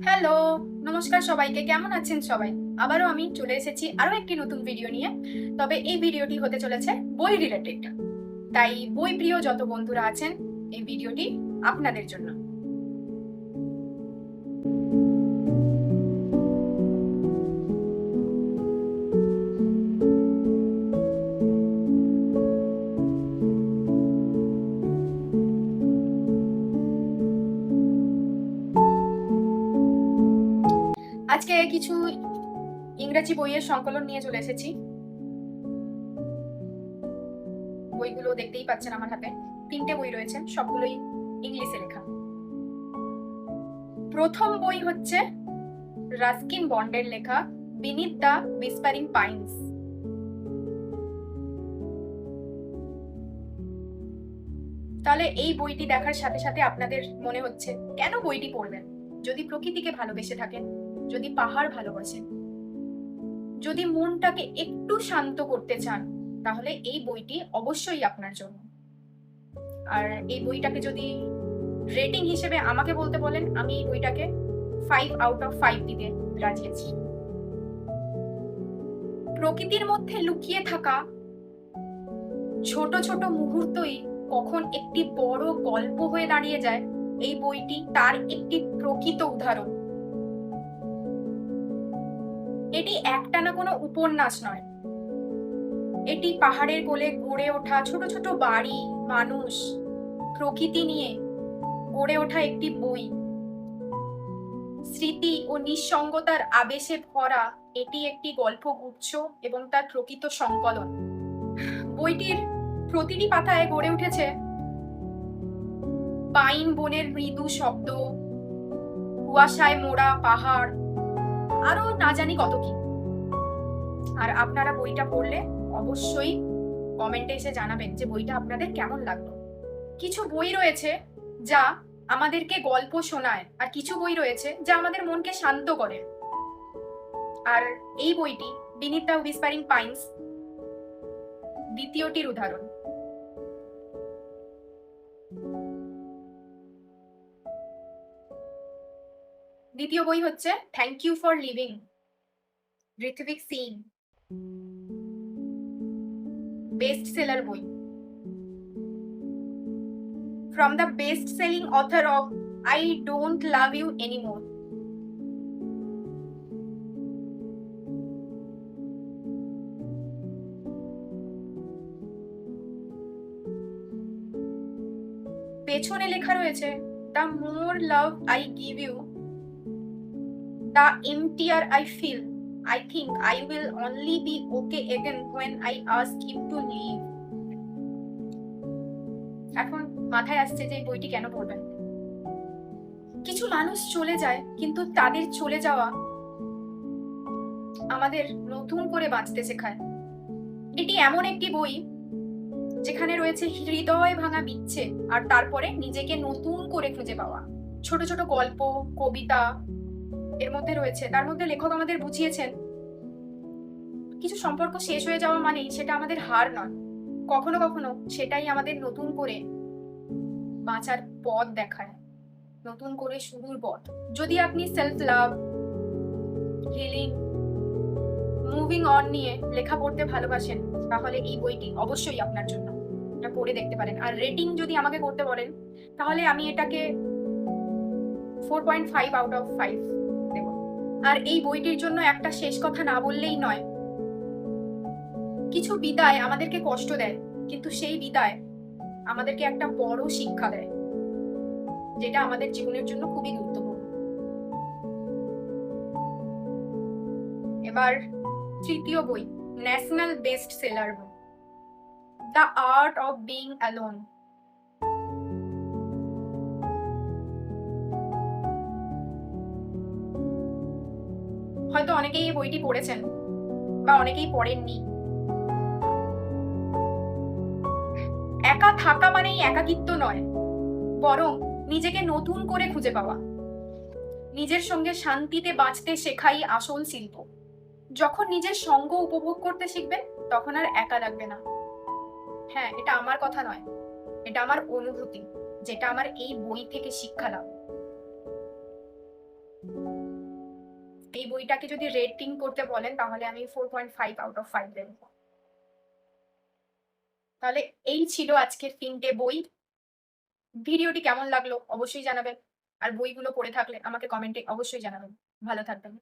Hello, নমস্কার সবাইকে। কেমন আছেন সবাই? আবারও আমি চলে এসেছি আরো একটি নতুন ভিডিও নিয়ে। তবে এই ভিডিওটি হতে চলেছে বই রিলেটেড। তাই বই প্রিয় যত বন্ধুরা আছেন, এই ভিডিওটি আপনাদের জন্য। আজকে কিছু ইংরেজি বইয়ের সংকলন নিয়ে চলে এসেছি। বইগুলো দেখতেই পাচ্ছেন আমার হাতে। 3টে বই রয়েছে, সবগুলোই ইংলিশে লেখা। প্রথম বই হচ্ছে রাস্কিন বন্ডের লেখা বিনিথ দ্য হুইসপারিং পাইনস। তাহলে এই বইটি দেখার সাথে সাথে আপনাদের মনে হচ্ছে কেন বইটি পড়বেন? যদি প্রকৃতিকে ভালোবেসে থাকেন, যদি পাহাড় ভালোবাসেন, যদি মনটাকে একটু শান্ত করতে চান, তাহলে এই বইটি অবশ্যই আপনার জন্য। আর এই বইটাকে যদি রেটিং হিসেবে আমাকে বলতে বলেন, আমি এই বইটাকে 5/5 দিতে রাজি আছি। প্রকৃতির মধ্যে লুকিয়ে থাকা ছোট ছোট মুহূর্তই কখন একটি বড় গল্প হয়ে দাঁড়িয়ে যায়, এই বইটি তার একটি প্রকৃত উদাহরণ। এটি একটানা কোনো উপন্যাস নয়, এটি পাহাড়ের কোলে গড়ে ওঠা ছোট ছোট বাড়ি, মানুষ, প্রকৃতি নিয়ে গড়ে ওঠা একটি বই। স্মৃতি ও নিঃসঙ্গতার আবেশে ভরা এটি একটি গল্পগুচ্ছ এবং তার প্রকৃত সংকলন। বইটির প্রতিটি পাতায় গড়ে উঠেছে পাইন বনের মৃদু শব্দ, কুয়াশায় মোড়া পাহাড়, আরো না জানি কত কি। আর আপনারা বইটা পড়লে অবশ্যই কমেন্টে এসে জানাবেন যে বইটা আপনাদের কেমন লাগলো। কিছু বই রয়েছে যা আমাদেরকে গল্প শোনায়, আর কিছু বই রয়েছে যা আমাদের মনকে শান্ত করে। আর এই বইটি বিনিথ দ্য হুইসপারিং পাইনস দ্বিতীয়টির উদাহরণ। দ্বিতীয় বই হচ্ছে thank you for leaving, Rithvik Singh. Best seller বই। From the best-selling author of I Don't Love You Anymore. পেছনে লেখা রয়েছে The more love I give you, the emptier I feel. I think I will only be okay again when I ask him to leave. এখন মাথায় আসছে যে এই বইটি কেন পড়বেন। কিছু মানুষ চলে যায়, কিন্তু তাদের চলে যাওয়া আমাদের নতুন করে বাঁচতে শেখায়। এটি এমন একটি বই যেখানে রয়েছে হৃদয় ভাঙা বিচ্ছেদ, আর তারপরে নিজেকে নতুন করে খুঁজে পাওয়া। ছোট ছোট গল্প, কবিতা এর মধ্যে রয়েছে। তার মধ্যে লেখক আমাদের বুঝিয়েছেন কিছু সম্পর্ক শেষ হয়ে যাওয়া মানেই সেটা আমাদের হার নয়, কখনো কখনো সেটাই আমাদের নতুন করে বাঁচার পথ দেখায়, নতুন করে শুরুর পথ। যদি আপনি self love, healing, moving on নিয়ে লেখা পড়তে ভালোবাসেন, তাহলে এই বইটি অবশ্যই আপনার জন্য। এটা পড়ে দেখতে পারেন। আর রেটিং যদি আমাকে করতে বলেন, তাহলে আমি এটাকে 4.5/5 দেব। আর এই বইটির জন্য একটা শেষ কথা না বললেই নয়। কিছু বিদায় আমাদেরকে কষ্ট দেয়, কিন্তু সেই বিদায় আমাদেরকে একটা বড় শিক্ষা দেয়, যেটা আমাদের জীবনের জন্য খুবই গুরুত্বপূর্ণ। এবার তৃতীয় বই, ন্যাশনাল বেস্ট সেলার বই, the art of being alone. হয়তো অনেকেই এই বইটি পড়েছেন বা অনেকেই পড়েননি। একা থাকা মানেই একাকিত্ব নয়, বরং নিজেকে নতুন করে খুঁজে পাওয়া। নিজের সঙ্গে শান্তিতে বাঁচতে শেখাই আসল শিল্প। যখন নিজের সঙ্গ উপভোগ করতে শিখবেন, তখন আর একা লাগবে না। হ্যাঁ, এটা আমার কথা নয়, এটা আমার অনুভূতি, যেটা আমার এই বই থেকে শিক্ষা লাভ। এই বইটাকে যদি রেটিং করতে বলেন তাহলে আমি 4.5 আউট অফ 5 দেব। তাহলে এই ছিল আজকের 3টে বই। ভিডিওটি কেমন লাগলো অবশ্যই জানাবেন। আর বইগুলো পড়ে থাকলে আমাকে কমেন্টে অবশ্যই জানাবেন। ভালো থাকবেন।